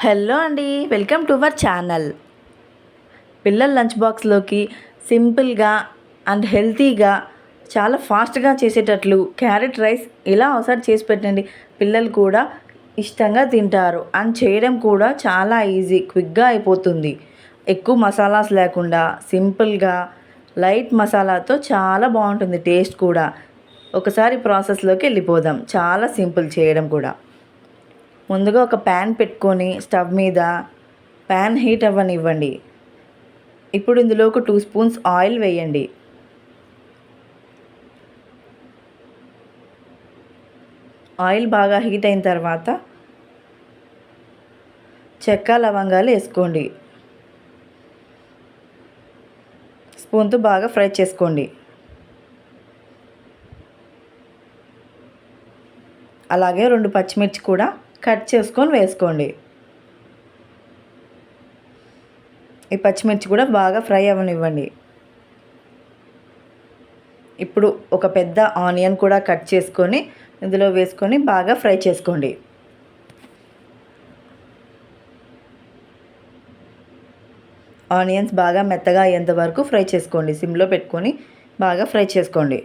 Hello అండి, welcome to our channel. పిల్లల lunch బాక్స్లోకి సింపుల్గా అండ్ హెల్తీగా చాలా ఫాస్ట్గా చేసేటట్లు క్యారెట్ రైస్ ఇలా ఒకసారి చేసి పెట్టండి. పిల్లలు కూడా ఇష్టంగా తింటారు అండ్ చేయడం కూడా చాలా ఈజీ, క్విక్గా అయిపోతుంది. ఎక్కువ మసాలాస్ లేకుండా సింపుల్గా లైట్ మసాలాతో చాలా బాగుంటుంది టేస్ట్ కూడా. ఒకసారి ప్రాసెస్లోకి వెళ్ళిపోదాం. చాలా సింపుల్ చేయడం కూడా. ముందుగా ఒక ప్యాన్ పెట్టుకొని స్టవ్ మీద ప్యాన్ హీట్ అవ్వనివ్వండి. ఇప్పుడు ఇందులో ఒక 2 స్పూన్స్ ఆయిల్ వేయండి. ఆయిల్ బాగా హీట్ అయిన తర్వాత చెక్క లవంగాలు వేసుకోండి. స్పూన్తో బాగా ఫ్రై చేసుకోండి. అలాగే 2 పచ్చిమిర్చి కూడా కట్ చేసుకొని వేసుకోండి. ఈ పచ్చిమిర్చి కూడా బాగా ఫ్రై అవ్వనివ్వండి. ఇప్పుడు ఒక పెద్ద ఆనియన్ కూడా కట్ చేసుకొని ఇందులో వేసుకొని బాగా ఫ్రై చేసుకోండి. ఆనియన్స్ బాగా మెత్తగా అయ్యేంత వరకు ఫ్రై చేసుకోండి. సిమ్లో పెట్టుకొని బాగా ఫ్రై చేసుకోండి.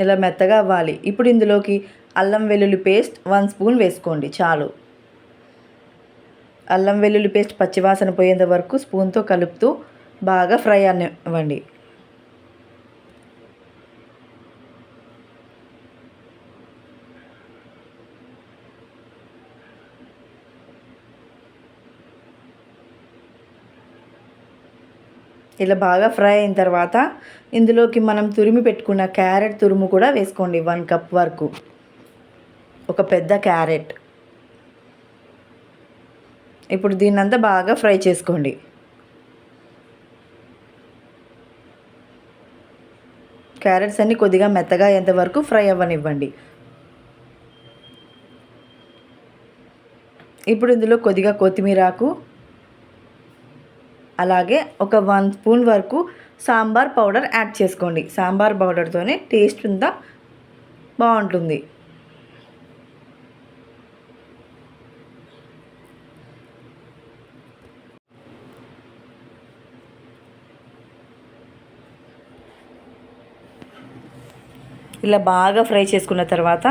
ఇలా మెత్తగా అవ్వాలి. ఇప్పుడు ఇందులోకి అల్లం వెల్లుల్లి పేస్ట్ 1 స్పూన్ వేసుకోండి చాలు. అల్లం వెల్లుల్లి పేస్ట్ పచ్చివాసన పోయేంత వరకు స్పూన్తో కలుపుతూ బాగా ఫ్రై అవ్వండి. ఇలా బాగా ఫ్రై అయిన తర్వాత ఇందులోకి మనం తురిమి పెట్టుకున్న క్యారెట్ తురుము కూడా వేసుకోండి. 1 కప్ వరకు. ఒక పెద్ద క్యారెట్. ఇప్పుడు దీన్నంతా బాగా ఫ్రై చేసుకోండి. క్యారెట్స్ అన్నీ కొద్దిగా మెత్తగా అయ్యేంత వరకు ఫ్రై అవ్వనివ్వండి. ఇప్పుడు ఇందులో కొద్దిగా కొత్తిమీరాకు, అలాగే ఒక 1 స్పూన్ వరకు సాంబార్ పౌడర్ యాడ్ చేసుకోండి. సాంబార్ పౌడర్తోనే టేస్ట్ అంతా బాగుంటుంది. ఇలా బాగా ఫ్రై చేసుకున్న తర్వాత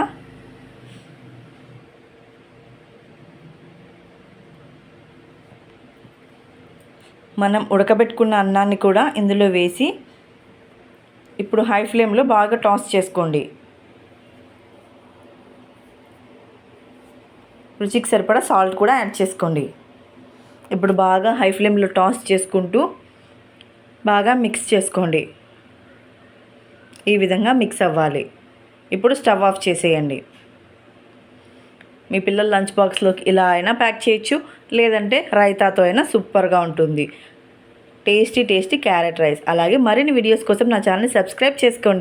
మనం ఉడకబెట్టుకున్న అన్నాన్ని కూడా ఇందులో వేసి ఇప్పుడు హై ఫ్లేమ్లో బాగా టాస్ చేసుకోండి. రుచికి సరిపడా సాల్ట్ కూడా యాడ్ చేసుకోండి. ఇప్పుడు బాగా హై ఫ్లేమ్లో టాస్ చేసుకుంటూ బాగా మిక్స్ చేసుకోండి. ఈ విధంగా మిక్స్ అవ్వాలి. ఇప్పుడు స్టవ్ ఆఫ్ చేసేయండి. మీ పిల్లల లంచ్ బాక్స్లోకి ఇలా అయినా ప్యాక్ చేయొచ్చు, లేదంటే రైతాతో అయినా సూపర్గా ఉంటుంది. Tasty carrot rice. అలాగే మరిన్ని వీడియోస్ కోసం నా ఛానల్ని సబ్స్క్రైబ్ చేసుకోండి.